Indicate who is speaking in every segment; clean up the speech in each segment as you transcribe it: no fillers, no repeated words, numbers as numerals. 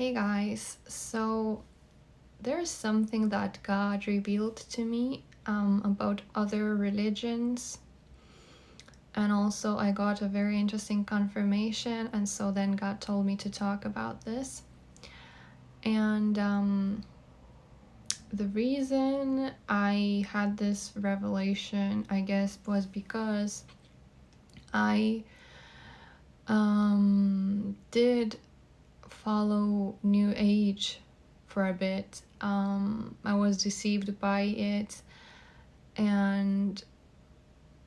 Speaker 1: Hey guys, so there's something that God revealed to me about other religions, and also I got a very interesting confirmation, and so then God told me to talk about this. And the reason I had this revelation, I guess, was because I did follow New Age for a bit. I was deceived by it, and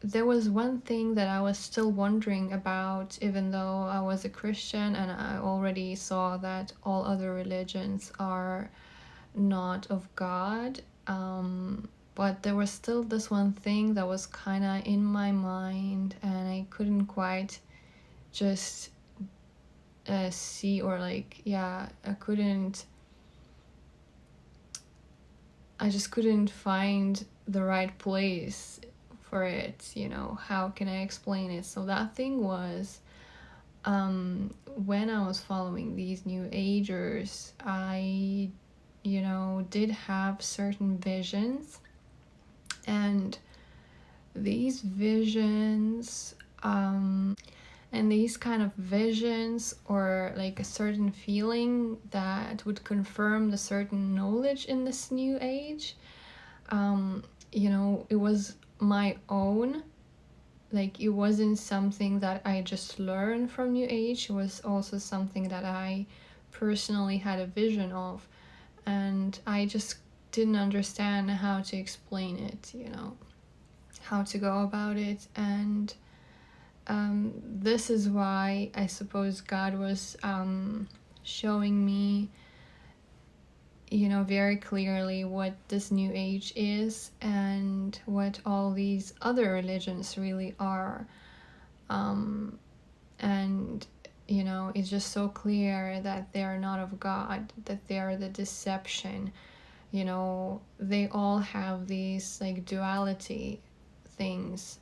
Speaker 1: there was one thing that I was still wondering about, even though I was a Christian and I already saw that all other religions are not of God. But there was still this one thing that was kind of in my mind, and I couldn't quite just see, or I just couldn't find the right place for it. How can I explain it? So that thing was, when I was following these New Agers, I did have certain visions, and these visions and these kind of visions, or like a certain feeling that would confirm the certain knowledge in this New Age, it was my own. Like, it wasn't something that I just learned from New Age. It was also something that I personally had a vision of, and I just didn't understand how to explain it, how to go about it. And this is why I suppose God was showing me, very clearly what this New Age is and what all these other religions really are. And it's just so clear that they are not of God, that they are the deception. They all have these like duality things.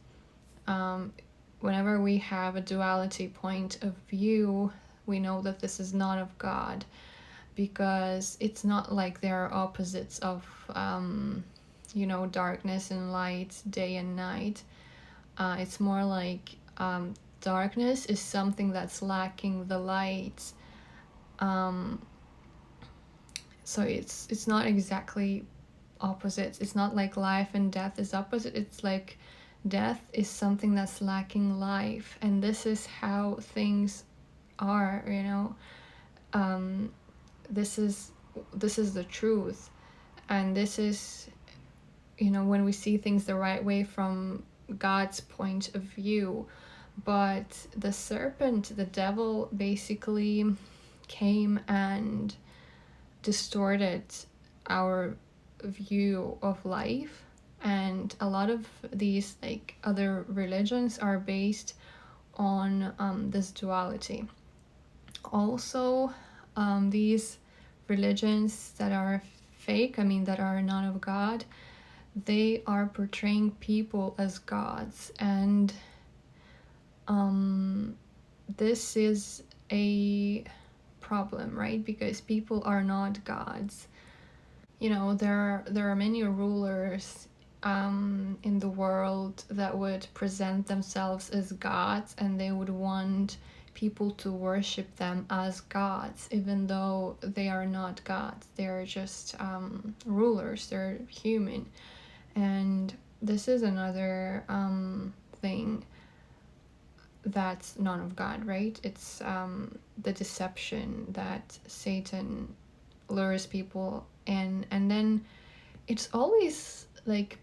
Speaker 1: Whenever we have a duality point of view, we know that this is not of God, because it's not like there are opposites of darkness and light, day and night. It's more like darkness is something that's lacking the light. So it's not exactly opposites. It's not like life and death is opposite. It's like death is something that's lacking life, and this is how things are. This is the truth, and this is when we see things the right way from God's point of view. But the serpent, the devil, basically came and distorted our view of life, and a lot of these like other religions are based on this duality. Also, these religions that are fake, that are not of God, they are portraying people as gods, and this is a problem, right? Because people are not gods. There are many rulers in the world that would present themselves as gods, and they would want people to worship them as gods, even though they are not gods. They're just rulers. They're human. And this is another thing that's not of God, right? It's the deception that Satan lures people in, and then it's always like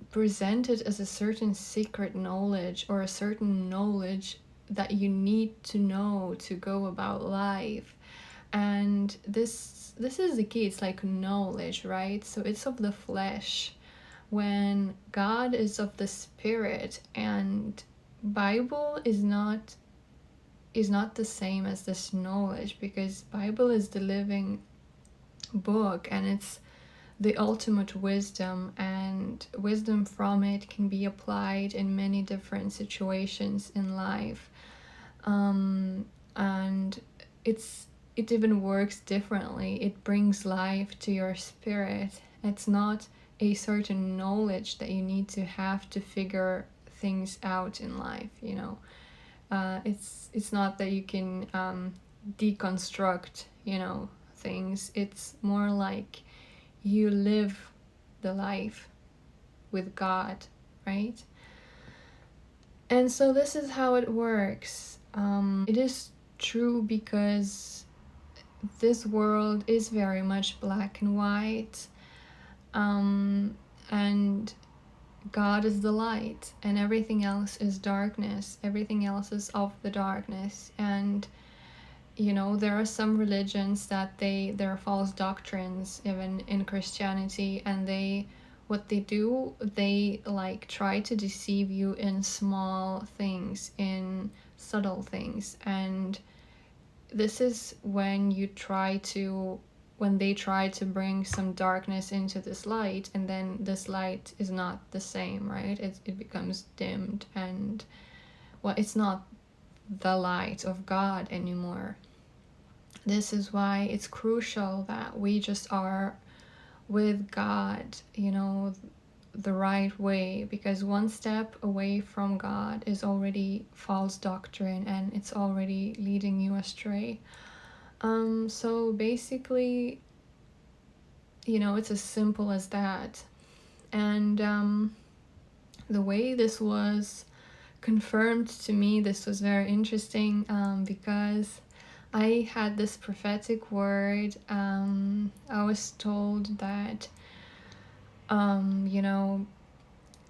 Speaker 1: presented as a certain secret knowledge, or a certain knowledge that you need to know to go about life. And this is the key. It's like knowledge, right? So it's of the flesh, when God is of the spirit. And Bible is not the same as this knowledge, because Bible is the living book, and it's the ultimate wisdom, and wisdom from it can be applied in many different situations in life. And it's it even works differently. It brings life to your spirit. It's not a certain knowledge that you need to have to figure things out in life, you know. It's not that you can deconstruct, you know, things. It's more like you live the life with God, right? And so this is how it works. It is true because this world is very much black and white, and God is the light, and everything else is darkness. Everything else is of the darkness. And you know, there are some religions that there are false doctrines even in Christianity, and what they do, they like try to deceive you in small things, in subtle things. And this is when they try to bring some darkness into this light, and then this light is not the same, right? It becomes dimmed, and well, it's not the light of God anymore. This is why it's crucial that we just are with God, you know, the right way, because one step away from God is already false doctrine, and it's already leading you astray. So basically, you know, it's as simple as that. And the way this was confirmed to me, this was very interesting, because I had this prophetic word. I was told that, you know,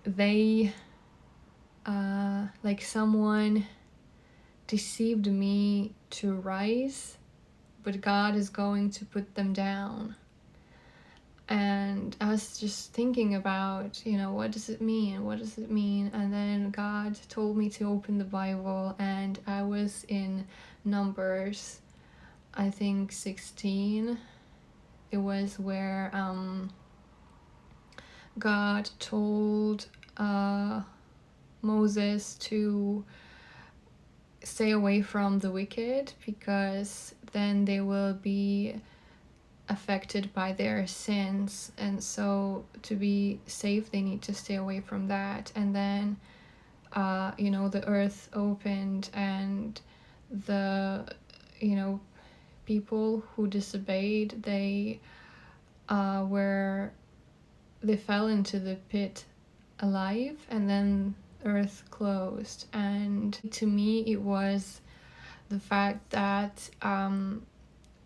Speaker 1: they, like someone deceived me to rise, but God is going to put them down. And I was just thinking about, you know, what does it mean? What does it mean? And then God told me to open the Bible, and I was in Numbers, I think 16. It was where God told Moses to stay away from the wicked, because then they will be affected by their sins, and so to be safe they need to stay away from that. And then you know, the earth opened, and the, you know, people who disobeyed, they fell into the pit alive, and then earth closed. And to me it was the fact that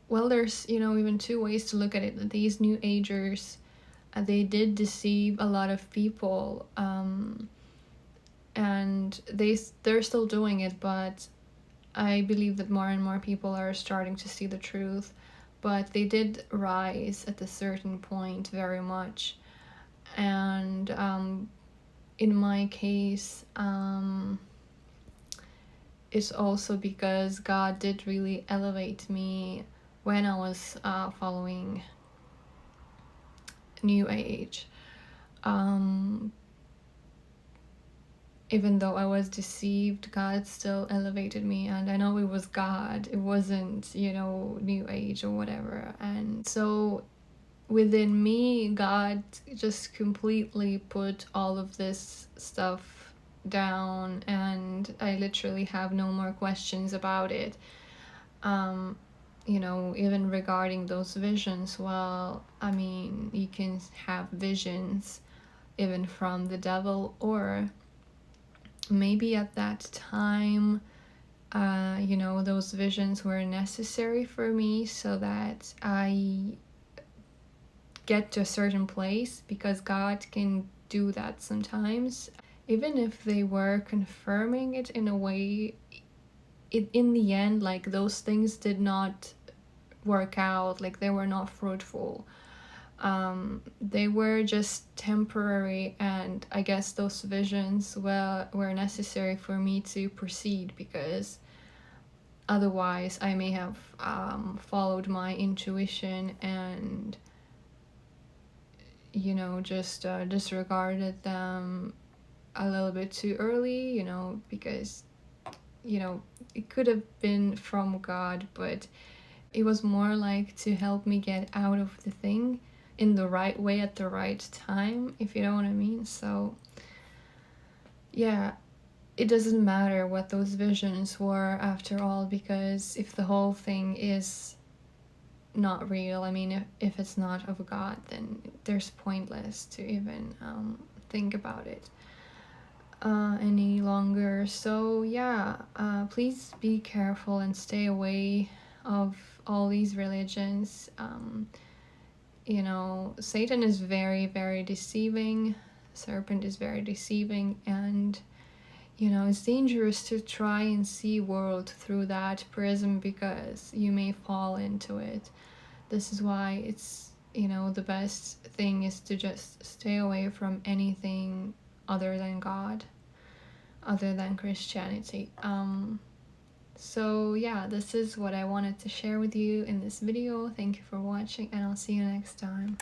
Speaker 1: well, there's, you know, even two ways to look at it. These new agers, they did deceive a lot of people, and they're still doing it, but I believe that more and more people are starting to see the truth. But they did rise at a certain point very much. And in my case, it's also because God did really elevate me when I was following New Age. Even though I was deceived, God still elevated me, and I know it was God. It wasn't, you know, New Age or whatever. And so within me, God just completely put all of this stuff down, and I literally have no more questions about it. You know, even regarding those visions, well, I mean, you can have visions even from the devil, or maybe at that time, you know, those visions were necessary for me so that I get to a certain place, because God can do that sometimes. Even if they were confirming it in a way, in the end, like, those things did not work out, like they were not fruitful. They were just temporary, and I guess those visions were necessary for me to proceed, because otherwise I may have followed my intuition and, you know, just disregarded them a little bit too early, you know, because, you know, it could have been from God, but it was more like to help me get out of the thing in the right way at the right time, if you know what I mean. So yeah, it doesn't matter what those visions were after all, because if the whole thing is not real, I mean, if it's not of God, then there's pointless to even think about it any longer. So yeah, please be careful and stay away of all these religions. You know, Satan is very, very deceiving. Serpent is very deceiving, and you know, it's dangerous to try and see world through that prism, because you may fall into it. This is why it's, you know, the best thing is to just stay away from anything other than God, other than Christianity. So yeah, this is what I wanted to share with you in this video. Thank you for watching, and I'll see you next time.